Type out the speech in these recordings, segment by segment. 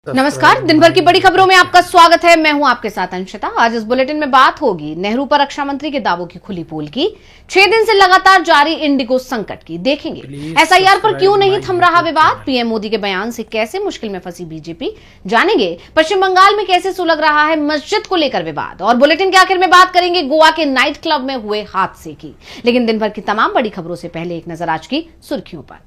नमस्कार, दिन भर की बड़ी खबरों में आपका स्वागत है। मैं हूं आपके साथ अंशिता। आज इस बुलेटिन में बात होगी नेहरू पर रक्षा मंत्री के दावों की खुली पोल की, 6 दिन से लगातार जारी इंडिगो संकट की, देखेंगे एसआईआर पर क्यों नहीं थम रहा विवाद, पीएम मोदी के बयान से कैसे मुश्किल में फंसी बीजेपी, जानेंगे पश्चिम बंगाल में कैसे सुलग रहा है मस्जिद को लेकर विवाद, और बुलेटिन के आखिर में बात करेंगे गोवा के नाइट क्लब में हुए हादसे की। लेकिन दिन भर की तमाम बड़ी खबरों से पहले एक नजर आज की सुर्खियों पर।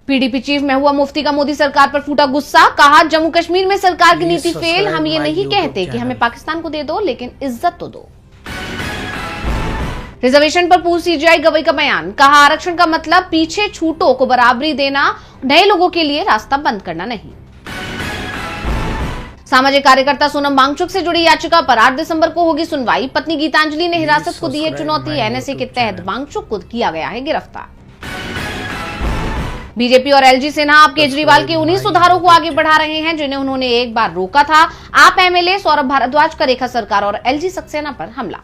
पीडीपी चीफ महबूबा मुफ्ती का मोदी सरकार पर फूटा गुस्सा, कहा जम्मू कश्मीर में सरकार की नीति फेल, हम ये नहीं कहते कि हमें पाकिस्तान को दे दो लेकिन इज्जत तो दो। रिजर्वेशन पर पूर्व सीजीआई गवई का बयान, कहा आरक्षण का मतलब पीछे छूटों को बराबरी देना, नए लोगों के लिए रास्ता बंद करना नहीं। सामाजिक कार्यकर्ता सोनम वांगचुक से जुड़ी याचिका पर 8 दिसंबर को होगी सुनवाई, पत्नी गीतांजलि ने हिरासत को दी है चुनौती, एनएसए के तहत वांगचुक को किया गया है गिरफ्तार। बीजेपी और एलजी सिन्हा अब केजरीवाल के उन्हीं सुधारों को आगे बढ़ा रहे हैं जिन्हें उन्होंने एक बार रोका था। आप एमएलए सौरभ भारद्वाज का रेखा सरकार और एलजी सक्सेना पर हमला।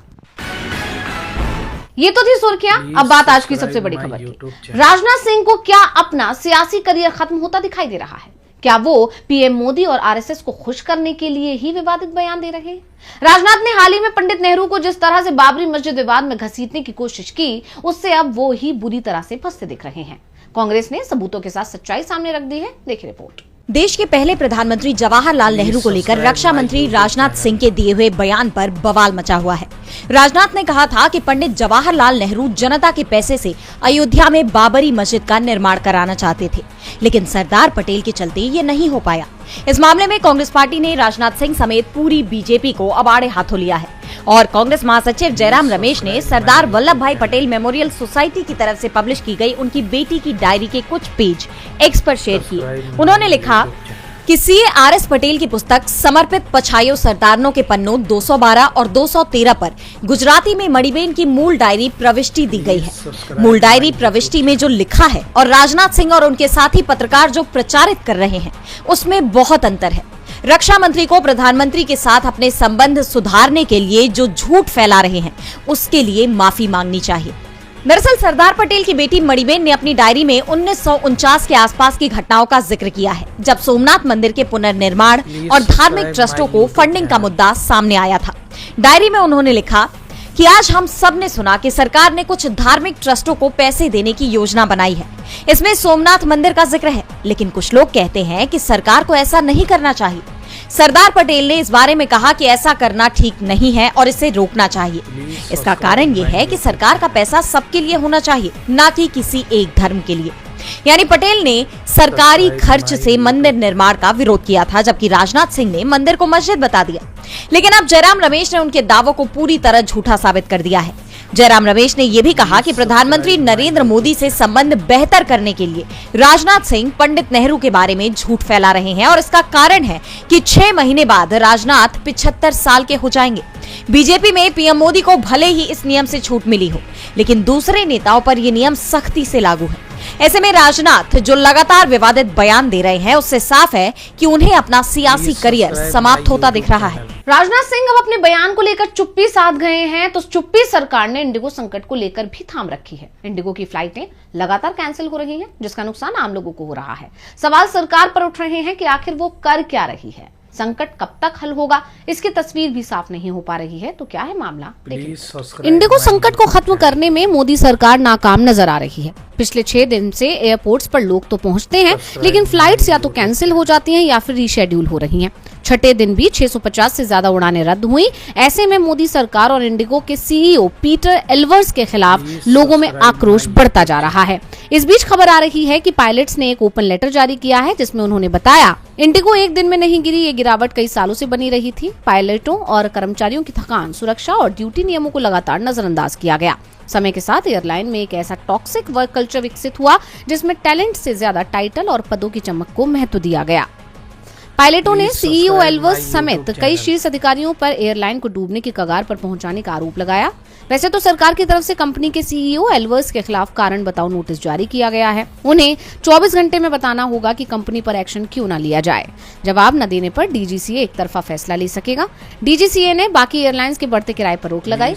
ये तो थी सुर्खियां, अब बात आज की सबसे बड़ी खबर की। राजनाथ सिंह को क्या अपना सियासी करियर खत्म होता दिखाई दे रहा है? क्या वो पीएम मोदी और आरएसएस को खुश करने के लिए ही विवादित बयान दे रहे हैं? राजनाथ ने हाल ही में पंडित नेहरू को जिस तरह से बाबरी मस्जिद विवाद में घसीटने की कोशिश की, उससे अब वो ही बुरी तरह से फंसते दिख रहे हैं। कांग्रेस ने सबूतों के साथ सच्चाई सामने रख दी है, देखिए रिपोर्ट। देश के पहले प्रधानमंत्री जवाहरलाल नेहरू को लेकर रक्षा मंत्री राजनाथ सिंह के दिए हुए बयान पर बवाल मचा हुआ है। राजनाथ ने कहा था कि पंडित जवाहरलाल नेहरू जनता के पैसे से अयोध्या में बाबरी मस्जिद का निर्माण कराना चाहते थे, लेकिन सरदार पटेल के चलते ये नहीं हो पाया। इस मामले में कांग्रेस पार्टी ने राजनाथ सिंह समेत पूरी बीजेपी को अब आड़े हाथों लिया है और कांग्रेस महासचिव जयराम रमेश ने सरदार वल्लभ भाई पटेल मेमोरियल सोसाइटी की तरफ से पब्लिश की गई उनकी बेटी की डायरी के कुछ पेज एक्स पर शेयर किए। उन्होंने लिखा कि सीए आरएस पटेल की पुस्तक समर्पित पछायो सरदारनों के पन्नों 212 और 213 पर गुजराती में मणिबेन की मूल डायरी प्रविष्टि दी गई है। मूल डायरी प्रविष्टि में जो लिखा है और राजनाथ सिंह और उनके साथी पत्रकार जो प्रचारित कर रहे हैं उसमें बहुत अंतर है। रक्षा मंत्री को प्रधानमंत्री के साथ अपने संबंध सुधारने के लिए जो झूठ फैला रहे हैं उसके लिए माफी मांगनी चाहिए। दरअसल सरदार पटेल की बेटी मणिबेन ने अपनी डायरी में 1949 के आसपास की घटनाओं का जिक्र किया है, जब सोमनाथ मंदिर के पुनर्निर्माण और धार्मिक ट्रस्टों को फंडिंग का मुद्दा सामने आया था। डायरी में उन्होंने लिखा कि आज हम सब ने सुना कि सरकार ने कुछ धार्मिक ट्रस्टों को पैसे देने की योजना बनाई है। इसमें सोमनाथ मंदिर का जिक्र है, लेकिन कुछ लोग कहते हैं कि सरकार को ऐसा नहीं करना चाहिए। सरदार पटेल ने इस बारे में कहा कि ऐसा करना ठीक नहीं है और इसे रोकना चाहिए। इसका कारण ये है कि सरकार का पैसा सबके लिए होना चाहिए, न कि किसी एक धर्म के लिए। यानी पटेल ने सरकारी खर्च से मंदिर निर्माण का विरोध किया था, जबकि राजनाथ सिंह ने मंदिर को मस्जिद बता दिया। लेकिन अब जयराम रमेश ने उनके दावों को पूरी तरह झूठा साबित कर दिया है। जयराम रमेश ने यह भी कहा कि प्रधानमंत्री नरेंद्र मोदी से संबंध बेहतर करने के लिए राजनाथ सिंह पंडित नेहरू के बारे में झूठ फैला रहे हैं और इसका कारण है कि 6 महीने बाद राजनाथ 75 साल के हो जाएंगे। बीजेपी में पीएम मोदी को भले ही इस नियम से छूट मिली हो, लेकिन दूसरे नेताओं पर यह नियम सख्ती से लागू है। ऐसे में राजनाथ जो लगातार विवादित बयान दे रहे हैं उससे साफ है कि उन्हें अपना सियासी करियर समाप्त होता दिख रहा है। राजनाथ सिंह अब अपने बयान को लेकर चुप्पी साध गए हैं, तो चुप्पी सरकार ने इंडिगो संकट को लेकर भी थाम रखी है। इंडिगो की फ्लाइटें लगातार कैंसिल हो रही हैं, जिसका नुकसान आम लोगों को हो रहा है। सवाल सरकार पर उठ रहे हैं कि आखिर वो कर क्या रही है, संकट कब तक हल होगा, इसकी तस्वीर भी साफ नहीं हो पा रही है। तो क्या है मामला, देखिए। इंडिगो संकट को खत्म करने में मोदी सरकार नाकाम नजर आ रही है। पिछले 6 दिन से एयरपोर्ट्स पर लोग तो पहुंचते हैं, लेकिन फ्लाइट्स या तो कैंसिल हो जाती हैं या फिर रीशेड्यूल हो रही हैं। छठे दिन भी 650 से ज्यादा उड़ानें रद्द हुई। ऐसे में मोदी सरकार और इंडिगो के सीईओ पीटर एल्वर्स के खिलाफ लोगों में आक्रोश बढ़ता जा रहा है। इस बीच खबर आ रही है कि पायलट्स ने एक ओपन लेटर जारी किया है, जिसमें उन्होंने बताया इंडिगो एक दिन में नहीं गिरी, ये गिरावट कई सालों से बनी रही थी। पायलटों और कर्मचारियों की थकान, सुरक्षा और ड्यूटी नियमों को लगातार नजरअंदाज किया गया। समय के साथ एयरलाइन में एक ऐसा टॉक्सिक वर्क कल्चर विकसित हुआ जिसमें टैलेंट से ज्यादा टाइटल और पदों की चमक को महत्व दिया गया। पायलटों ने सीईओ एल्वर्स समेत कई शीर्ष अधिकारियों पर एयरलाइन को डूबने की कगार पर पहुंचाने का आरोप लगाया। वैसे तो सरकार की तरफ से कंपनी के सीईओ एल्वर्स के खिलाफ कारण बताओ नोटिस जारी किया गया है। उन्हें 24 घंटे में बताना होगा कि कंपनी पर एक्शन क्यों न लिया जाए। जवाब न देने पर डीजीसीए एक तरफा फैसला ले सकेगा। डीजीसीए ने बाकी एयरलाइंस के बढ़ते किराए पर रोक लगाई,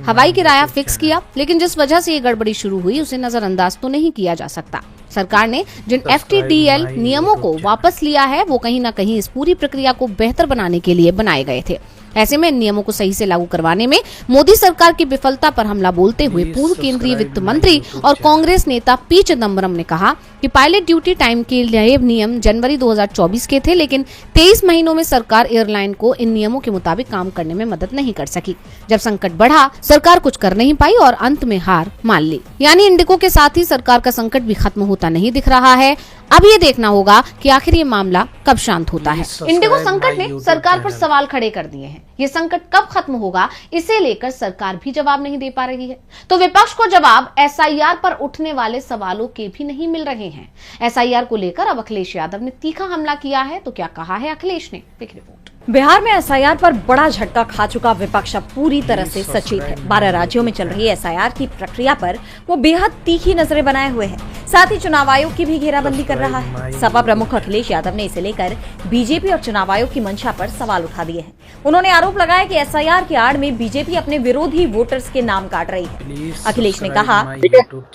हवाई किराया फिक्स किया, लेकिन जिस वजह से ये गड़बड़ी शुरू हुई उसे नजरअंदाज तो नहीं किया जा सकता। सरकार ने जिन FTTL नियमों को वापस लिया है वो कहीं न कहीं इस पूरी प्रक्रिया को बेहतर बनाने के लिए बनाए गए थे। ऐसे में इन नियमों को सही से लागू करवाने में मोदी सरकार की विफलता पर हमला बोलते हुए पूर्व केंद्रीय वित्त मंत्री और कांग्रेस नेता पी चिदम्बरम ने कहा कि पायलट ड्यूटी टाइम के नए नियम जनवरी 2024 के थे, लेकिन 23 महीनों में सरकार एयरलाइन को इन नियमों के मुताबिक काम करने में मदद नहीं कर सकी। जब संकट बढ़ा, सरकार कुछ कर नहीं पाई और अंत में हार मान ली। यानी इंडिगो के साथ ही सरकार का संकट भी खत्म होता नहीं दिख रहा है। अब ये देखना होगा कि आखिर ये मामला कब शांत होता है। इंडिगो संकट ने सरकार पर सवाल खड़े कर दिए हैं। ये संकट कब खत्म होगा, इसे लेकर सरकार भी जवाब नहीं दे पा रही है। तो विपक्ष को जवाब SIR पर उठने वाले सवालों के भी नहीं मिल रहे हैं। SIR को लेकर अब अखिलेश यादव ने तीखा हमला किया है। तो क्या कहा है अखिलेश ने, एक रिपोर्ट। बिहार में SIR पर बड़ा झटका खा चुका विपक्ष अब पूरी तरह से सचेत है। 12 राज्यों में चल रही SIR की प्रक्रिया पर वो बेहद तीखी नजरें बनाए हुए है। साथ ही चुनाव आयोग की भी घेराबंदी कर रहा है। सपा प्रमुख अखिलेश यादव ने इसे लेकर बीजेपी और चुनाव आयोग की मंशा पर सवाल उठा दिए हैं। उन्होंने आरोप लगाया कि SIR की आड़ में बीजेपी अपने विरोधी वोटर्स के नाम काट रही है। अखिलेश ने कहा,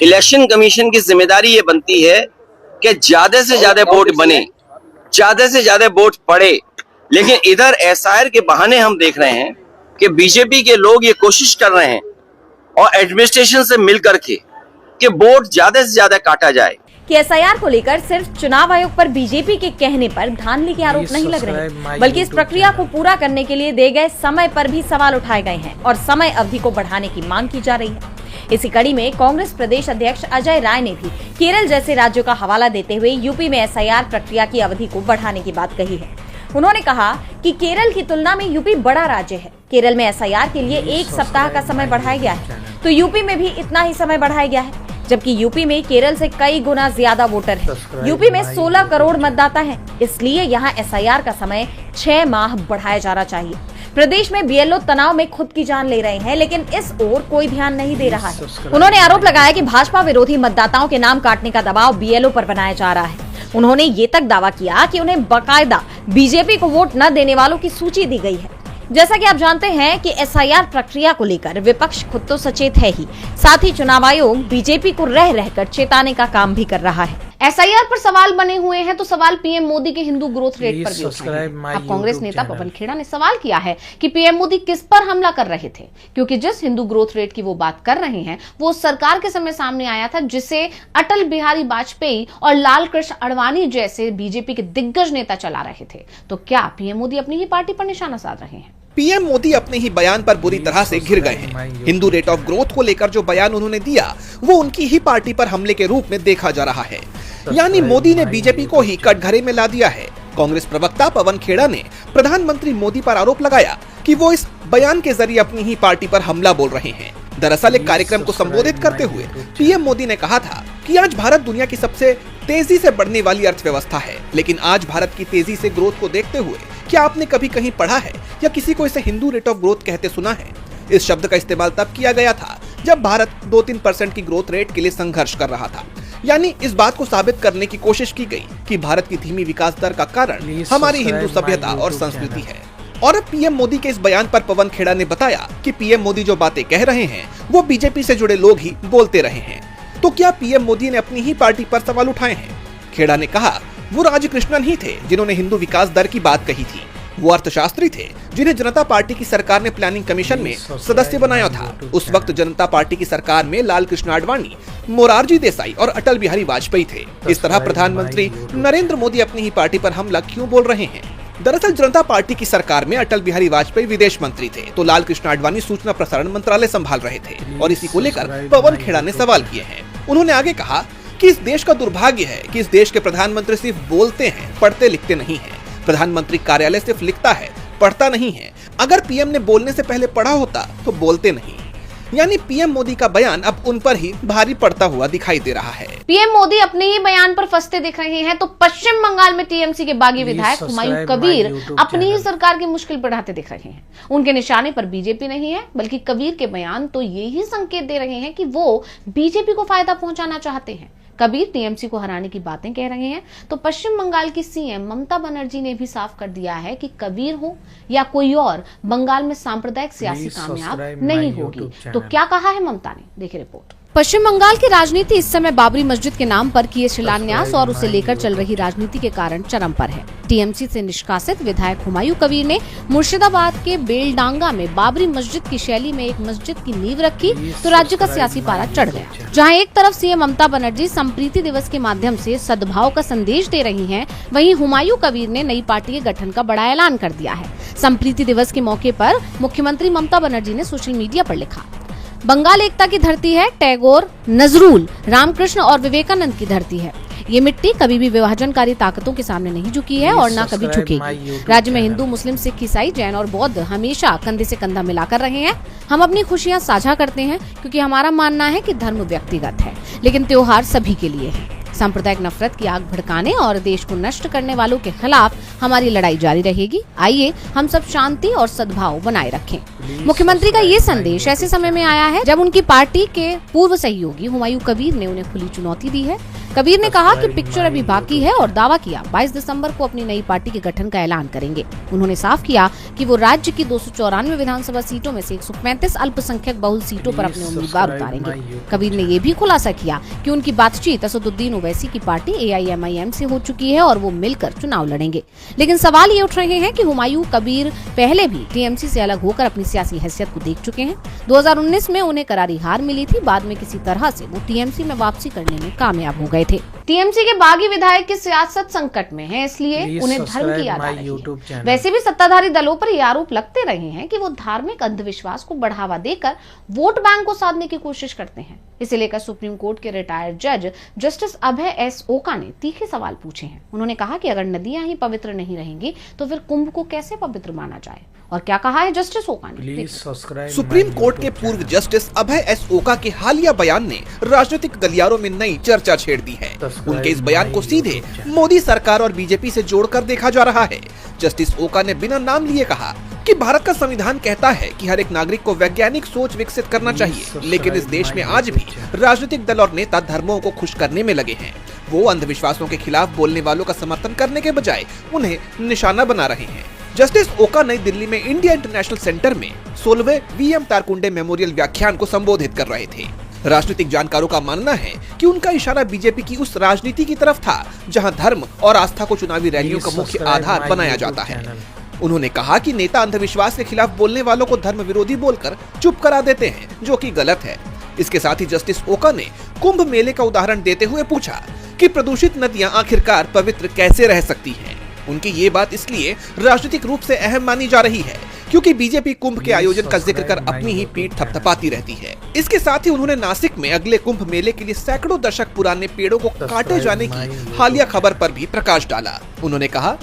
इलेक्शन कमीशन की जिम्मेदारी ये बनती है कि ज्यादा से ज्यादा वोट बने, ज्यादा से ज्यादा वोट पड़े, लेकिन इधर SIR के बहाने हम देख रहे हैं कि बीजेपी के लोग ये कोशिश कर रहे हैं और एडमिनिस्ट्रेशन से मिलकर के कि वोट ज्यादा से ज्यादा काटा जाए। कि SIR को लेकर सिर्फ चुनाव आयोग पर बीजेपी के कहने पर धांधली के आरोप नहीं लग रहे, बल्कि इस प्रक्रिया को पूरा करने के लिए दिए गए समय पर भी सवाल उठाए गए हैं और समय अवधि को बढ़ाने की मांग की जा रही है। इसी कड़ी में कांग्रेस प्रदेश अध्यक्ष अजय राय ने भी केरल जैसे राज्यों का हवाला देते हुए यूपी में SIR प्रक्रिया की अवधि को बढ़ाने की बात कही है। उन्होंने कहा कि केरल की तुलना में यूपी बड़ा राज्य है। केरल में SIR के लिए 1 सप्ताह का समय बढ़ाया गया है, तो यूपी में भी इतना ही समय बढ़ाया गया है, जबकि यूपी में केरल से कई गुना ज्यादा वोटर हैं। यूपी में 16 करोड़ मतदाता हैं, इसलिए यहाँ SIR का समय 6 माह बढ़ाया जाना चाहिए। प्रदेश में BLO तनाव में खुद की जान ले रहे हैं, लेकिन इस ओर कोई ध्यान नहीं दे रहा है। उन्होंने आरोप लगाया कि भाजपा विरोधी मतदाताओं के नाम काटने का दबाव BLO पर बनाया जा रहा है। उन्होंने ये तक दावा किया कि उन्हें बाकायदा बीजेपी को वोट न देने वालों की सूची दी गई है। जैसा कि आप जानते हैं कि SIR प्रक्रिया को लेकर विपक्ष खुद तो सचेत है ही, साथ ही चुनाव आयोग बीजेपी को रह रहकर चेताने का काम भी कर रहा है। SIR पर सवाल बने हुए हैं तो सवाल PM मोदी के हिंदू ग्रोथ रेट पर भी उठ रहे हैं। अब कांग्रेस नेता पवन खेड़ा ने सवाल किया है कि PM मोदी किस पर हमला कर रहे थे, क्योंकि जिस हिंदू ग्रोथ रेट की वो बात कर रहे हैं वो उस सरकार के समय सामने आया था जिसे अटल बिहारी वाजपेयी और लाल कृष्ण आडवाणी जैसे बीजेपी के दिग्गज नेता चला रहे थे। तो क्या PM मोदी अपनी ही पार्टी पर निशाना साध रहे हैं? PM मोदी अपने ही बयान पर बुरी तरह से घिर गए हैं। हिंदू रेट ऑफ ग्रोथ को लेकर जो बयान उन्होंने दिया वो उनकी ही पार्टी पर हमले के रूप में देखा जा रहा है। यानी मोदी ने बीजेपी को ही कटघरे में ला दिया है। कांग्रेस प्रवक्ता पवन खेड़ा ने प्रधानमंत्री मोदी पर आरोप लगाया कि वो इस बयान के जरिए अपनी ही पार्टी पर हमला बोल रहे हैं। दरअसल एक कार्यक्रम को संबोधित करते हुए PM मोदी ने कहा था कि आज भारत दुनिया की सबसे तेजी से बढ़ने वाली अर्थव्यवस्था है, लेकिन आज भारत की तेजी से ग्रोथ को देखते हुए क्या आपने कभी कहीं पढ़ा है या किसी को इसे हिंदू रेट ऑफ ग्रोथ कहते सुना है? इस शब्द का इस्तेमाल तब किया गया था जब भारत 2-3% की ग्रोथ रेट के लिए संघर्ष कर रहा था। यानी इस बात को साबित करने की कोशिश की गई कि भारत की धीमी विकास दर का कारण हमारी हिंदू सभ्यता और संस्कृति है। और अब PM मोदी के इस बयान पर पवन खेड़ा ने बताया कि PM मोदी जो बातें कह रहे हैं वो बीजेपी से जुड़े लोग ही बोलते रहे हैं। तो क्या PM मोदी ने अपनी ही पार्टी पर सवाल उठाए हैं? खेड़ा ने कहा वो राजकृष्णन ही थे जिन्होंने हिंदू विकास दर की बात कही थी। वो अर्थशास्त्री थे जिन्हें जनता पार्टी की सरकार ने प्लानिंग कमीशन में सदस्य बनाया था। उस वक्त जनता पार्टी की सरकार में लाल कृष्ण आडवाणी, मोरारजी देसाई और अटल बिहारी वाजपेयी थे। इस तरह प्रधानमंत्री नरेंद्र मोदी अपनी ही पार्टी पर हमला क्यों बोल रहे हैं? दरअसल जनता पार्टी की सरकार में अटल बिहारी वाजपेयी विदेश मंत्री थे तो लाल कृष्ण आडवाणी सूचना प्रसारण मंत्रालय संभाल रहे थे। और इसी को लेकर पवन खेड़ा ने सवाल किए हैं। उन्होंने आगे कहा कि इस देश का दुर्भाग्य है कि इस देश के प्रधानमंत्री सिर्फ बोलते हैं, पढ़ते लिखते नहीं है। प्रधानमंत्री कार्यालय सिर्फ लिखता है, पढ़ता नहीं है। अगर PM ने बोलने से पहले पढ़ा होता तो बोलते नहीं। यानी पीएम मोदी का बयान अब उन पर ही भारी पड़ता हुआ दिखाई दे रहा है। पीएम मोदी अपने ही बयान पर फंसते दिख रहे हैं तो पश्चिम बंगाल में टीएमसी के बागी विधायक हुमायूं कबीर अपनी ही सरकार की मुश्किल बढ़ाते दिख रहे हैं। उनके निशाने पर बीजेपी नहीं है, बल्कि कबीर के बयान तो ये ही संकेत दे रहे हैं कि वो बीजेपी को फायदा पहुंचाना चाहते हैं। कबीर टीएमसी को हराने की बातें कह रहे हैं तो पश्चिम बंगाल की सीएम ममता बनर्जी ने भी साफ कर दिया है कि कबीर हो या कोई और, बंगाल में सांप्रदायिक सियासी कामयाब नहीं होगी। तो क्या कहा है ममता ने, देखिए रिपोर्ट। पश्चिम बंगाल की राजनीति इस समय बाबरी मस्जिद के नाम पर किए शिलान्यास और उसे लेकर चल रही राजनीति के कारण चरम पर है। टीएमसी से निष्कासित विधायक हुमायूं कबीर ने मुर्शिदाबाद के बेलडांगा में बाबरी मस्जिद की शैली में एक मस्जिद की नींव रखी तो राज्य का सियासी पारा चढ़ गया। जहां एक तरफ सीएम ममता बनर्जी संप्रीति दिवस के माध्यम से सद्भाव का संदेश दे रही हैं, वहीं हुमायूं कबीर ने नई पार्टी के गठन का बड़ा ऐलान कर दिया है। संप्रीति दिवस के मौके पर मुख्यमंत्री ममता बनर्जी ने सोशल मीडिया पर लिखा, बंगाल एकता की धरती है, टैगोर, नजरुल, रामकृष्ण और विवेकानंद की धरती है। ये मिट्टी कभी भी विभाजनकारी ताकतों के सामने नहीं झुकी है और ना कभी झुकेगी। राज्य में हिंदू, मुस्लिम, सिख, ईसाई, जैन और बौद्ध हमेशा कंधे से कंधा मिलाकर रहे हैं। हम अपनी खुशियां साझा करते हैं क्योंकि हमारा मानना है कि धर्म व्यक्तिगत है, लेकिन त्योहार सभी के लिए है। सांप्रदायिक नफरत की आग भड़काने और देश को नष्ट करने वालों के खिलाफ हमारी लड़ाई जारी रहेगी। आइए हम सब शांति और सद्भाव बनाए रखें। मुख्यमंत्री का ये संदेश ऐसे समय में आया है जब उनकी पार्टी के पूर्व सहयोगी हुमायूं कबीर ने उन्हें खुली चुनौती दी है। कबीर ने कहा कि पिक्चर अभी बाकी है और दावा किया 22 दिसंबर को अपनी नई पार्टी के गठन का ऐलान करेंगे। उन्होंने साफ किया कि वो राज्य की 294 विधानसभा सीटों में से 135 अल्पसंख्यक बहुल सीटों पर अपने उम्मीदवार उतारेंगे। कबीर ने ये भी खुलासा किया कि उनकी बातचीत असदुद्दीन ओवैसी की पार्टी AIMIM से हो चुकी है और वो मिलकर चुनाव लड़ेंगे। लेकिन सवाल ये उठ रहे हैं कि हुमायूं कबीर पहले भी टीएमसी से अलग होकर अपनी सियासी हैसियत को देख चुके हैं। 2019 में उन्हें करारी हार मिली थी, बाद में किसी तरह से वो टीएमसी में वापसी करने में कामयाब हो गए थे। टीएमसी के बागी विधायक की सियासत संकट में है, इसलिए उन्हें धर्म की याद आ रही है। वैसे भी सत्ताधारी दलों पर ये आरोप लगते रहे हैं कि वो धार्मिक अंधविश्वास को बढ़ावा देकर वोट बैंक को साधने की कोशिश करते हैं। इसे लेकर सुप्रीम कोर्ट के रिटायर्ड जज जस्टिस अभय S ओका ने तीखे सवाल पूछे हैं। उन्होंने कहा कि अगर नदियां ही पवित्र नहीं रहेंगी तो फिर कुंभ को कैसे पवित्र माना जाए, और क्या कहा है जस्टिस ओका ने। सुप्रीम कोर्ट के पूर्व जस्टिस अभय S ओका के हालिया बयान ने राजनीतिक गलियारों में नई चर्चा छेड़ दी है। उनके इस बयान को सीधे मोदी सरकार और बीजेपी से जोड़कर देखा जा रहा है। जस्टिस ओका ने बिना नाम लिए कहा कि भारत का संविधान कहता है कि हर एक नागरिक को वैज्ञानिक सोच विकसित करना चाहिए, लेकिन इस देश में आज भी राजनीतिक दल और नेता धर्मों को खुश करने में लगे हैं। वो अंधविश्वासों के खिलाफ बोलने वालों का समर्थन करने के बजाय उन्हें निशाना बना रहे हैं। जस्टिस ओका नई दिल्ली में इंडिया इंटरनेशनल सेंटर में 16वें VM तारकुंडे मेमोरियल व्याख्यान को संबोधित कर रहे थे। राजनीतिक जानकारों का मानना है कि उनका इशारा बीजेपी की उस राजनीति की तरफ था जहां धर्म और आस्था को चुनावी रैलियों का मुख्य आधार बनाया जाता है। उन्होंने कहा कि नेता अंधविश्वास के खिलाफ बोलने वालों को धर्म विरोधी बोलकर चुप करा देते हैं, जो कि गलत है। इसके साथ ही जस्टिस ओका ने कुंभ मेले का उदाहरण देते हुए पूछा कि प्रदूषित नदियां आखिरकार पवित्र कैसे रह सकती हैं। उनकी ये बात इसलिए राजनीतिक रूप से अहम मानी जा रही है क्योंकि बीजेपी कुंभ के आयोजन का जिक्र कर अपनी ही पीठ थपथपाती रहती है। इसके साथ ही उन्होंने नासिक में अगले कुंभ मेले के लिए सैकड़ों दशक पुराने पेड़ों को काटे जाने की हालिया खबर पर भी प्रकाश डाला। उन्होंने कहा,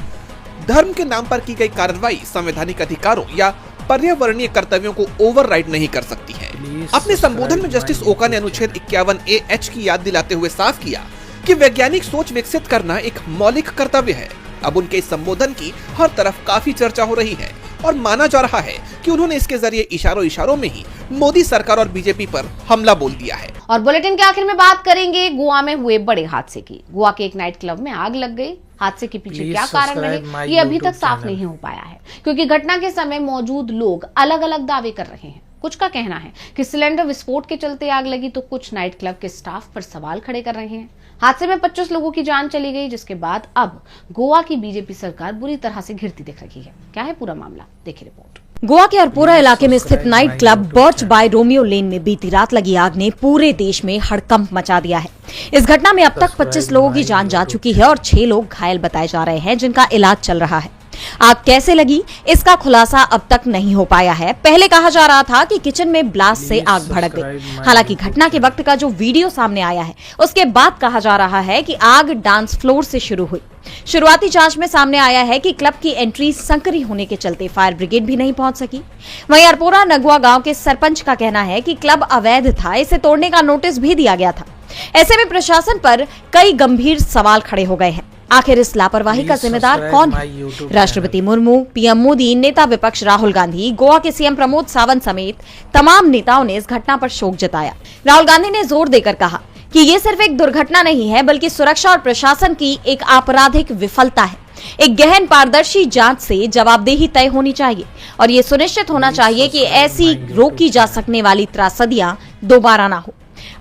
धर्म के नाम पर की गई कार्रवाई संवैधानिक अधिकारों या पर्यावरणीय कर्तव्यों को ओवरराइड नहीं कर सकती है। अपने संबोधन में जस्टिस ओका ने अनुच्छेद 51A(H) की याद दिलाते हुए साफ किया कि वैज्ञानिक सोच विकसित करना एक मौलिक कर्तव्य है। अब उनके इस संबोधन की हर तरफ काफी चर्चा हो रही है और माना जा रहा है कि उन्होंने इसके जरिए इशारों में ही मोदी सरकार और बीजेपी पर हमला बोल दिया है। और बुलेटिन के आखिर में बात करेंगे गोवा में हुए बड़े हादसे की। गोवा के एक नाइट क्लब में आग लग गई। हादसे के पीछे क्या कारण रहे ये अभी तक साफ नहीं हो पाया है, क्योंकि घटना के समय मौजूद लोग अलग अलग दावे कर रहे हैं। कुछ का कहना है कि सिलेंडर विस्फोट के चलते आग लगी, तो कुछ नाइट क्लब के स्टाफ पर सवाल खड़े कर रहे हैं। हादसे में 25 लोगों की जान चली गई, जिसके बाद अब गोवा की बीजेपी सरकार बुरी तरह से घिरती दिख रही है। क्या है पूरा मामला, देखिए रिपोर्ट। गोवा के अरपोरा इलाके में स्थित night club Birch by Romeo Lane में बीती रात लगी आग ने पूरे देश में हड़कंप मचा दिया है। इस घटना में अब तक 25 लोगों की जान जा चुकी है और 6 लोग घायल बताए जा रहे हैं, जिनका इलाज चल रहा है। आग कैसे लगी इसका खुलासा अब तक नहीं हो पाया है। पहले कहा जा रहा था कि किचन में ब्लास्ट से आग भड़क गई। हालांकि घटना के वक्त का जो वीडियो सामने आया है उसके बाद कहा जा रहा है कि आग डांस फ्लोर से शुरू हुई। शुरुआती जांच में सामने आया है कि क्लब की एंट्री संकरी होने के चलते फायर ब्रिगेड भी नहीं पहुंच सकी। वहीं अरपोरा नगुआ गांव के सरपंच का कहना है कि क्लब अवैध था, इसे तोड़ने का नोटिस भी दिया गया था। ऐसे में प्रशासन पर कई गंभीर सवाल खड़े हो गए हैं। आखिर इस लापरवाही का जिम्मेदार कौन है? राष्ट्रपति मुर्मू, पीएम मोदी, नेता विपक्ष राहुल गांधी, गोवा के सीएम प्रमोद सावंत समेत तमाम नेताओं ने इस घटना पर शोक जताया। राहुल गांधी ने जोर देकर कहा कि ये सिर्फ एक दुर्घटना नहीं है बल्कि सुरक्षा और प्रशासन की एक आपराधिक विफलता है। एक गहन पारदर्शी जांच से जवाबदेही तय होनी चाहिए और ये सुनिश्चित होना चाहिए कि ऐसी रोकी जा सकने वाली त्रासदियां दोबारा ना हो।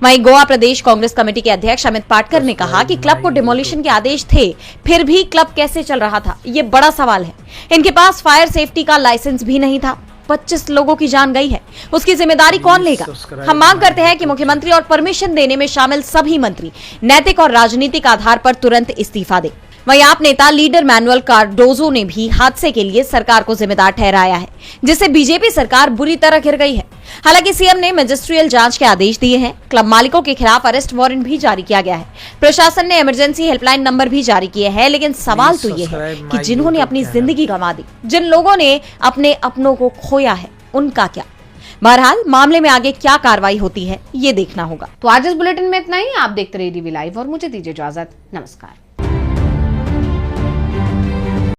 वहीं गोवा प्रदेश कांग्रेस कमेटी के अध्यक्ष अमित पाटकर ने कहा कि क्लब को डिमोलिशन के आदेश थे, फिर भी क्लब कैसे चल रहा था, ये बड़ा सवाल है। इनके पास फायर सेफ्टी का लाइसेंस भी नहीं था। 25 लोगों की जान गई है, उसकी जिम्मेदारी कौन लेगा? हम मांग करते हैं कि मुख्यमंत्री और परमिशन देने में शामिल सभी मंत्री नैतिक और राजनीतिक आधार पर तुरंत इस्तीफा दें। वहीं आप नेता लीडर मैनुअल कार्डोजो ने भी हादसे के लिए सरकार को जिम्मेदार ठहराया है, जिससे बीजेपी सरकार बुरी तरह घिर गई है। हालांकि सीएम ने मैजिस्ट्रियल जांच के आदेश दिए हैं। क्लब मालिकों के खिलाफ अरेस्ट वारंट भी जारी किया गया है। प्रशासन ने इमरजेंसी हेल्पलाइन नंबर भी जारी किए हैं। लेकिन सवाल तो ये है कि जिन्होंने अपनी जिंदगी गंवा दी, जिन लोगों ने अपने अपनों को खोया है, उनका क्या? बहरहाल मामले में आगे क्या कार्रवाई होती है ये देखना होगा। तो आज इस बुलेटिन में इतना ही। आप देखते रहिए DV लाइव और मुझे दीजिए इजाजत। नमस्कार।